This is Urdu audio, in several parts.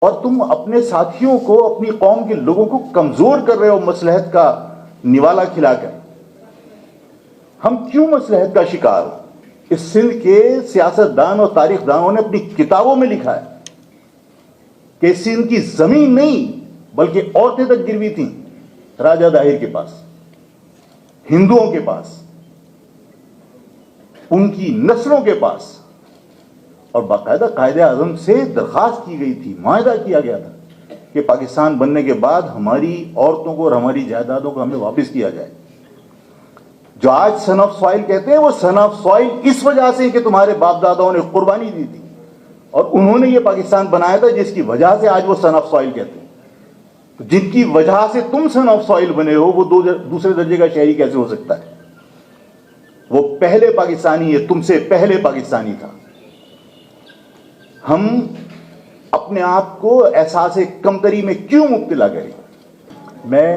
اور تم اپنے ساتھیوں کو، اپنی قوم کے لوگوں کو کمزور کر رہے ہو مصلحت کا نوالا کھلا کر۔ ہم کیوں مصلحت کا شکار ہو؟ اس سندھ کے سیاست دان اور تاریخ دانوں نے اپنی کتابوں میں لکھا ہے کہ سندھ کی زمین نہیں بلکہ عورتیں تک گروی تھیں راجہ داہر کے پاس، ہندوؤں کے پاس، ان کی نسلوں کے پاس، اور باقاعدہ قائد اعظم سے درخواست کی گئی تھی، معاہدہ کیا گیا تھا کہ پاکستان بننے کے بعد ہماری عورتوں کو اور ہماری جائیدادوں کو ہمیں واپس کیا جائے۔ جو آج سن آف سوائل کہتے ہیں، وہ سن آف سوائل اس وجہ سے کہ تمہارے باپ داداؤں نے قربانی دی تھی اور انہوں نے یہ پاکستان بنایا تھا، جس کی وجہ سے آج وہ سن آف سوائل کہتے ہیں۔ جن کی وجہ سے تم سن آف سوائل بنے ہو، وہ دوسرے درجے کا شہری کیسے ہو سکتا ہے؟ وہ پہلے پاکستانی ہے، تم سے پہلے پاکستانی تھا۔ ہم اپنے آپ کو احساس کمتری میں کیوں مبتلا کریں؟ میں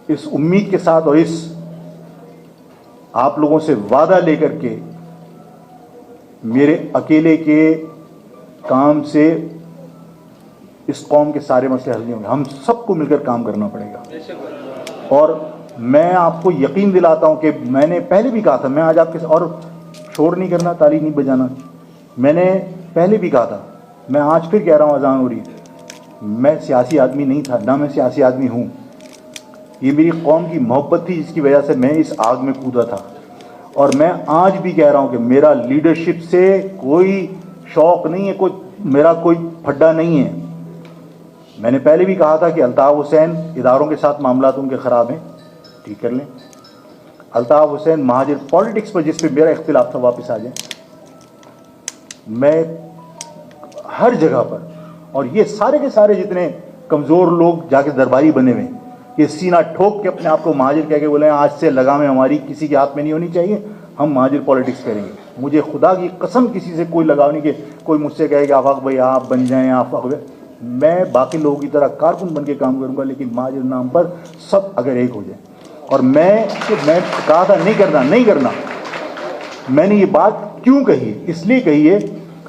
اس امید کے ساتھ اور اس آپ لوگوں سے وعدہ لے کر کے، میرے اکیلے کے کام سے اس قوم کے سارے مسئلے حل نہیں ہوں گے، ہم سب کو مل کر کام کرنا پڑے گا۔ اور میں آپ کو یقین دلاتا ہوں کہ میں نے پہلے بھی کہا تھا، میں آج آپ کے اور شور نہیں کرنا، تالی نہیں بجانا، میں نے پہلے بھی کہا تھا، میں آج پھر کہہ رہا ہوں، اذان ہو رہی ہے، میں سیاسی آدمی نہیں تھا، نہ میں سیاسی آدمی ہوں۔ یہ میری قوم کی محبت تھی جس کی وجہ سے میں اس آگ میں کودا تھا، اور میں آج بھی کہہ رہا ہوں کہ میرا لیڈرشپ سے کوئی شوق نہیں ہے، میرا کوئی پھڈا نہیں ہے۔ میں نے پہلے بھی کہا تھا کہ الطاف حسین اداروں کے ساتھ معاملات ان کے خراب ہیں، ٹھیک کر لیں۔ الطاف حسین مہاجر پالیٹکس پر جس پہ میرا اختلاف تھا، واپس آ جائیں۔ میں ہر جگہ پر، اور یہ سارے کے سارے جتنے کمزور لوگ جا کے درباری بنے ہوئے ہیں، یہ سینہ ٹھوک کے اپنے آپ کو مہاجر کہہ کے بولے ہیں آج سے لگامیں ہماری کسی کے ہاتھ میں نہیں ہونی چاہیے، ہم مہاجر پالیٹکس کریں گے۔ مجھے خدا کی قسم کسی سے کوئی لگاؤ نہیں کہ کوئی مجھ سے کہے کہ آفاق بھائی آپ بن جائیں، آفاق بھائی، میں باقی لوگوں کی طرح کارکن بن کے کام کروں گا، لیکن مہاجر نام پر سب اگر ایک ہو جائیں۔ اور میں کہا تھا نہیں کرنا، میں نے یہ بات کیوں کہی ہے؟ اس لیے کہی ہے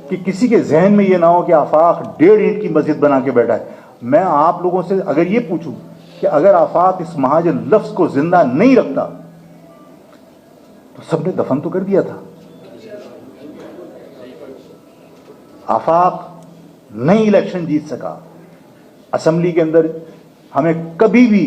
کہ کسی کے ذہن میں یہ نہ ہو کہ آفاق 1.5 اینٹ کی مسجد بنا کے بیٹھا ہے۔ میں آپ لوگوں سے اگر یہ پوچھوں کہ اگر آفاق اس مہاجر لفظ کو زندہ نہیں رکھتا تو سب نے دفن تو کر دیا تھا۔ آفاق نہیں الیکشن جیت سکا، اسمبلی کے اندر ہمیں کبھی بھی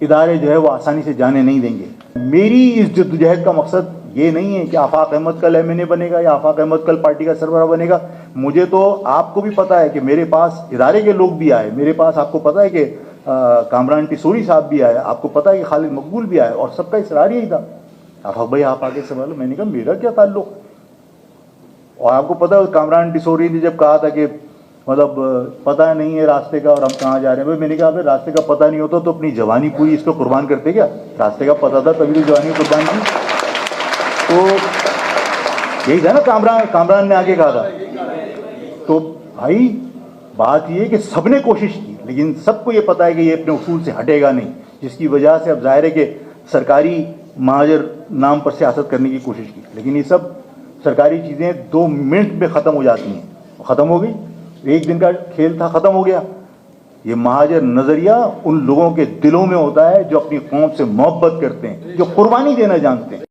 ادارے جو ہے وہ آسانی سے جانے نہیں دیں گے۔ میری اس جدوجہد کا مقصد یہ نہیں ہے کہ آفاق احمد کل ایم این اے بنے گا یا آفاق احمد کل پارٹی کا سربراہ بنے گا۔ مجھے تو آپ کو بھی پتا ہے کہ میرے پاس ادارے کے لوگ بھی آئے، میرے پاس آپ کو پتا ہے کہ کامران ٹیسوری صاحب بھی آئے، آپ کو پتا ہے کہ خالد مقبول بھی آئے، اور سب کا اصرار یہی تھا آفاق بھائی آپ آگے سنبھالو۔ میں نے کہا میرا کیا تعلق؟ اور آپ کو پتا ہے کامران ٹیسوری نے جب کہا تھا کہ مطلب پتہ نہیں ہے راستے کا اور ہم کہاں جا رہے ہیں، میں نے کہا بھائی راستے کا پتہ نہیں ہوتا تو اپنی جوانی پوری اس پہ قربان کرتے کیا؟ راستے کا پتہ تھا تبھی تو جوانی قربان کی۔ تو یہی تھا نا کامران نے آگے کہا تھا۔ تو بھائی بات یہ ہے کہ سب نے کوشش کی، لیکن سب کو یہ پتا ہے کہ یہ اپنے اصول سے ہٹے گا نہیں، جس کی وجہ سے اب ظاہر ہے کہ سرکاری مہاجر نام پر سیاست کرنے کی کوشش کی، لیکن یہ سب سرکاری چیزیں 2 منٹ میں ختم ہو جاتی ہیں، ختم ہو گئی، ایک دن کا کھیل تھا، ختم ہو گیا۔ یہ مہاجر نظریہ ان لوگوں کے دلوں میں ہوتا ہے جو اپنی قوم سے محبت کرتے ہیں، جو قربانی دینا جانتے ہیں۔